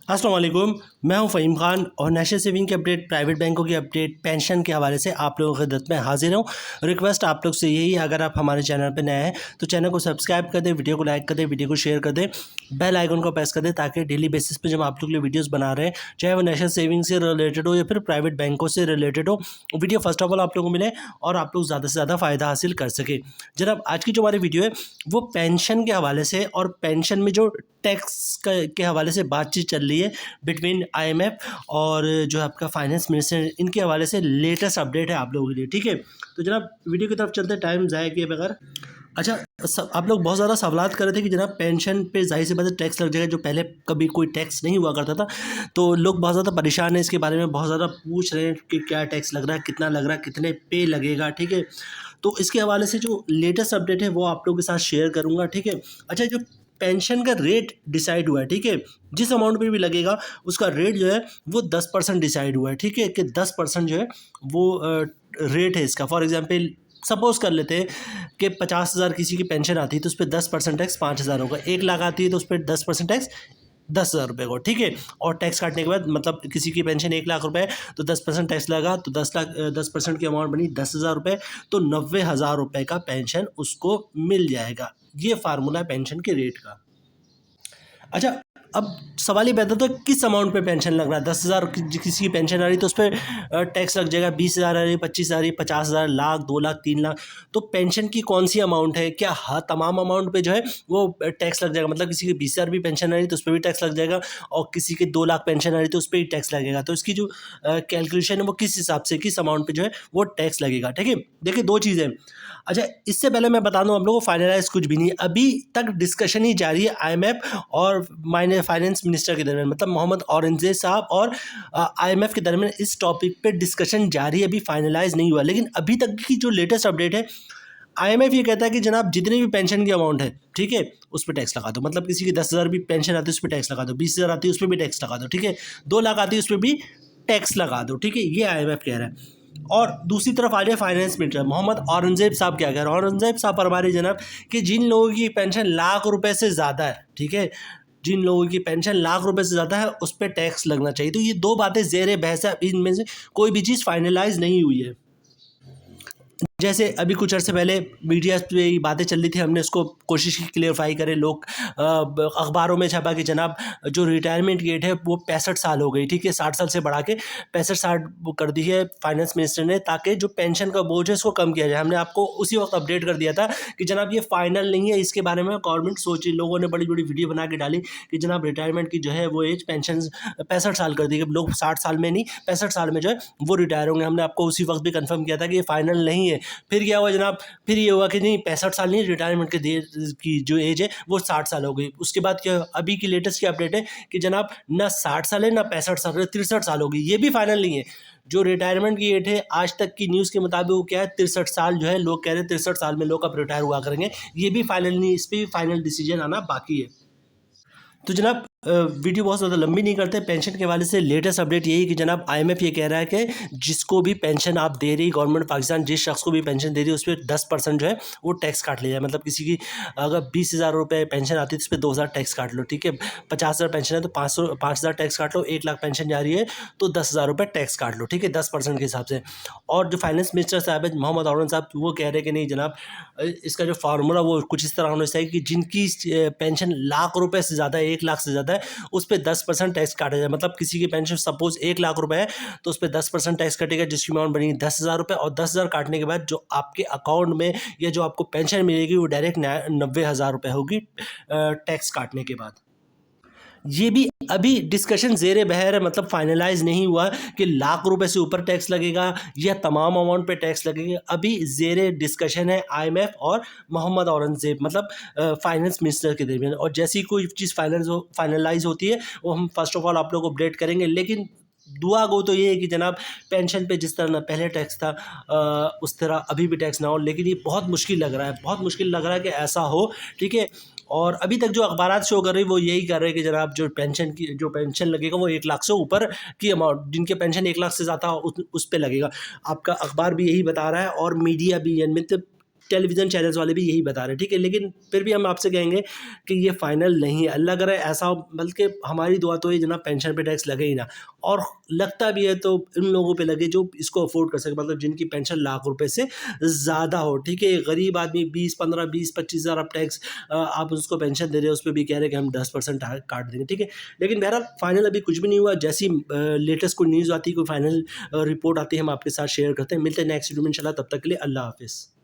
अस्सलाम वालेकुम। मैं हूं फ़हीम खान और नेशनल सेविंग की अपडेट, प्राइवेट बैंकों की अपडेट, पेंशन के हवाले से आप लोगों की खिदमत में हाजिर हूं। रिक्वेस्ट आप लोग से यही है, अगर आप हमारे चैनल पर नए हैं तो चैनल को सब्सक्राइब कर दें, वीडियो को लाइक कर दें, वीडियो को शेयर कर दें, बेल आइकन को प्रेस कर दें ताकि डेली बेसिस पे जब आप लोग के लिए वीडियोज़ बना रहे हैं, चाहे वो नेशनल सेविंग से रिलेटेड हो या फिर प्राइवेट बैंकों से रिलेटेड हो, वीडियो फर्स्ट ऑफ ऑल आप लोगों को मिले और आप लोग ज़्यादा से ज़्यादा फ़ायदा हासिल कर सकें। जनाब, आज की जो हमारी वीडियो है वो पेंशन के हवाले से और पेंशन में जो टैक्स के हवाले से बातचीत चल रही है बिटवीन आईएमएफ और जो आपका फाइनेंस मिनिस्टर, इनके हवाले से लेटेस्ट अपडेट है आप लोगों के लिए। ठीक है, तो जनाब वीडियो की तरफ चलते, टाइम ज़ाया किए बगैर। अच्छा, आप लोग बहुत ज़्यादा सवालात कर रहे थे कि जनाब पेंशन पे जाहिर सी बात है टैक्स लग जाएगा, जो पहले कभी कोई टैक्स नहीं हुआ करता था। तो लोग बहुत ज़्यादा परेशान हैं, इसके बारे में बहुत ज़्यादा पूछ रहे हैं कि क्या टैक्स लग रहा है, कितना लग रहा है, कितने पे लगेगा। ठीक है, तो इसके हवाले से जो लेटेस्ट अपडेट है वो आप लोगों के साथ शेयर करूँगा। ठीक है, अच्छा, जो पेंशन का रेट डिसाइड हुआ है, ठीक है, जिस अमाउंट पे भी लगेगा उसका रेट जो है वो 10% डिसाइड हुआ है। ठीक है, कि 10% जो है वो रेट है इसका। फॉर एग्जांपल सपोज कर लेते हैं कि 50,000 किसी की पेंशन आती है तो उस पर 10% टैक्स 5,000 होगा। 1 लाख आती है तो उस पर 10% टैक्स 10,000 रुपये को। ठीक है, और टैक्स काटने के बाद मतलब किसी की पेंशन 1 लाख रुपए है तो 10% टैक्स लगा तो 10% की अमाउंट बनी 10,000 रुपये, तो 90,000 रुपये का पेंशन उसको मिल जाएगा। ये फार्मूला है पेंशन के रेट का। अच्छा, अब सवाल ये पैदा होता है किस अमाउंट पे पेंशन लग रहा है। 10,000 किसी की पेंशन आ रही तो उस पर टैक्स लग जाएगा। 20,000 आ रही, 25,000 आ रही, 50,000, लाख, 2 लाख, 3 लाख। तो पेंशन की कौन सी अमाउंट है, क्या हर तमाम अमाउंट पे जो है वो टैक्स लग जाएगा। मतलब किसी की 20,000 भी पेंशन आ रही तो उस पर भी टैक्स लग जाएगा, और किसी के 2 लाख पेंशन आ रही तो उस पर भी टैक्स लगेगा। तो इसकी जो कैलकुलेशन है वो किस हिसाब से, किस अमाउंट पे जो है वो टैक्स लगेगा। ठीक है, देखिए दो चीज़ें। अच्छा, इससे पहले मैं बता दूं आप लोगों को, फाइनलाइज कुछ भी नहीं है, अभी तक डिस्कशन ही जारी है आईएमएफ और फाइनेंस मिनिस्टर के दरमियान, मतलब मोहम्मद औरंगजेब साहब और आईएमएफ के दरमियान इस टॉपिक पे डिस्कशन जारी है, अभी फाइनलाइज नहीं हुआ। लेकिन अभी तक की जो लेटेस्ट अपडेट है, आईएमएफ ये कहता है कि जनाब जितनी भी पेंशन की अमाउंट है, ठीक है, उस पर टैक्स लगा दो। मतलब किसी की 10,000 भी पेंशन आती है उस पर टैक्स लगा दो, 20,000 आती है उस पर भी टैक्स लगा दो, ठीक है, 2 लाख आती है उस पर भी टैक्स लगा दो। ठीक है, ये आईएमएफ कह रहा है। और दूसरी तरफ आ जाए फाइनेंस मिनिस्टर मोहम्मद औरंगजेब साहब, क्या कह रहे हैं औरंगजेब साहब फरमा रहे जनाब कि जिन लोगों की पेंशन लाख रुपए से ज़्यादा है, ठीक है, जिन लोगों की पेंशन लाख रुपए से ज़्यादा है उस पर टैक्स लगना चाहिए। तो ये दो बातें ज़ेर बहस है, इनमें से कोई भी चीज़ फाइनलाइज नहीं हुई है। जैसे अभी कुछ अर्से पहले मीडिया पे ये बातें चल रही थी, हमने उसको कोशिश की क्लियरफाई करे, लोग अखबारों में छपा कि जनाब जो रिटायरमेंट एज है वो 65 साल हो गई। ठीक है, 60 साल से बढ़ा के 65-60 कर दी है फाइनेंस मिनिस्टर ने, ताकि जो पेंशन का बोझ है उसको कम किया जाए। हमने आपको उसी वक्त अपडेट कर दिया था कि जनाब ये फाइनल नहीं है, इसके बारे में गवर्नमेंट सोची। लोगों ने बड़ी बड़ी वीडियो बना के डाली कि जनाब रिटायरमेंट की जो है वो एज पेंशन 65 साल कर दी, लोग 60 साल में नहीं 65 साल में जो है वो रिटायर होंगे। हमने आपको उसी वक्त भी कंफर्म किया था कि ये फाइनल नहीं है। फिर क्या हुआ जनाब, फिर ये हुआ कि नहीं 65 साल नहीं, रिटायरमेंट के देर की जो एज है वो 60 साल हो गई। उसके बाद क्या, अभी की लेटेस्ट की अपडेट है कि जनाब ना 60 साल है ना 65 साल है, 63 साल हो गई। ये भी फाइनल नहीं है। जो रिटायरमेंट की एज है आज तक की न्यूज़ के मुताबिक वो क्या है 63 साल जो है, लोग कह रहे हैं 63 साल में लोग अब रिटायर हुआ करेंगे। ये भी फाइनल नहीं, इस पर भी फाइनल डिसीजन आना बाकी है। तो जनाब वीडियो बहुत ज़्यादा लंबी नहीं करते, पेंशन के हवाले से लेटेस्ट अपडेट यही कि जनाब आईएमएफ ये कह रहा है कि जिसको भी पेंशन आप दे रही गवर्नमेंट पाकिस्तान, जिस शख्स को भी पेंशन दे रही है उस पर 10% जो है वो टैक्स काट लिया जाए। मतलब किसी की अगर 20,000 रुपये पेंशन आती है तो उस पर 2,000 टैक्स काट लो। ठीक है, 50,000 पेंशन है तो 5,000 टैक्स काट लो। 1 लाख पेंशन जा रही है तो 10,000 रुपये टैक्स काट लो। ठीक है, 10% के हिसाब से। और जो फाइनेंस मिनिस्टर साहब है मोहम्मद औरंगजेब साहब, वो कह रहे हैं कि नहीं जनाब इसका जो फार्मूला वो कुछ इस तरह होना चाहिए कि जिनकी पेंशन लाख रुपए से ज़्यादा है, 1 लाख से ज़्यादा है, उस पर 10% टैक्स काटा जाए। मतलब किसी की पेंशन सपोज 1 लाख रुपए है तो उस पर 10% टैक्स कटेगा, जिसकी अमाउंट बनी 10,000 रुपये, और 10,000 काटने के बाद जो आपके अकाउंट में या जो आपको पेंशन मिलेगी वो डायरेक्ट 90,000 रुपये होगी टैक्स काटने के बाद। ये भी अभी डिस्कशन ज़ेरे बहर है, मतलब फाइनलाइज नहीं हुआ कि लाख रुपए से ऊपर टैक्स लगेगा या तमाम अमाउंट पे टैक्स लगेगा। अभी ज़ेरे डिस्कशन है आईएमएफ और मोहम्मद औरंगजेब, मतलब फाइनेंस मिनिस्टर के दरमियान। और जैसी कोई चीज़ फाइनलाइज होती है वो हम फर्स्ट ऑफ ऑल आप लोग को अपडेट करेंगे। लेकिन दुआ गो तो ये है कि जनाब पेंशन पे जिस तरह ना पहले टैक्स था उस तरह अभी भी टैक्स ना हो। लेकिन ये बहुत मुश्किल लग रहा है, बहुत मुश्किल लग रहा है कि ऐसा हो। ठीक है, और अभी तक जो अखबारात शो कर रही है वो यही कर रहे हैं कि जनाब जो पेंशन लगेगा वो 1 लाख से ऊपर की अमाउंट, जिनके पेंशन 1 लाख से ज़्यादा उस पर लगेगा। आपका अखबार भी यही बता रहा है और मीडिया भी, मतलब टेलीविज़न चैनल्स वाले भी यही बता रहे हैं, ठीक है। लेकिन फिर भी हम आपसे कहेंगे कि ये फ़ाइनल नहीं है, अल्लाह करे ऐसा हो, बल्कि हमारी दुआ तो ये जनाब पेंशन पे टैक्स लगे ही ना, और लगता भी है तो उन लोगों पे लगे जो इसको अफोर्ड कर सके, मतलब जिनकी पेंशन लाख रुपए से ज़्यादा हो, ठीक है। गरीब आदमी 20-15 20-25 हज़ार आप टैक्स आप उसको पेंशन दे रहे हो, उस पर भी कह रहे हैं कि हम 10% काट देंगे, ठीक है। लेकिन बहरहाल फाइनल अभी कुछ भी नहीं हुआ, जैसी लेटेस्ट कोई न्यूज़ आती है, कोई फाइनल रिपोर्ट आती है, हम आपके साथ शेयर करते हैं। मिलते हैं नेक्स्ट वीडियो में इंशाल्लाह, तब तक के लिए अल्लाह हाफिज़।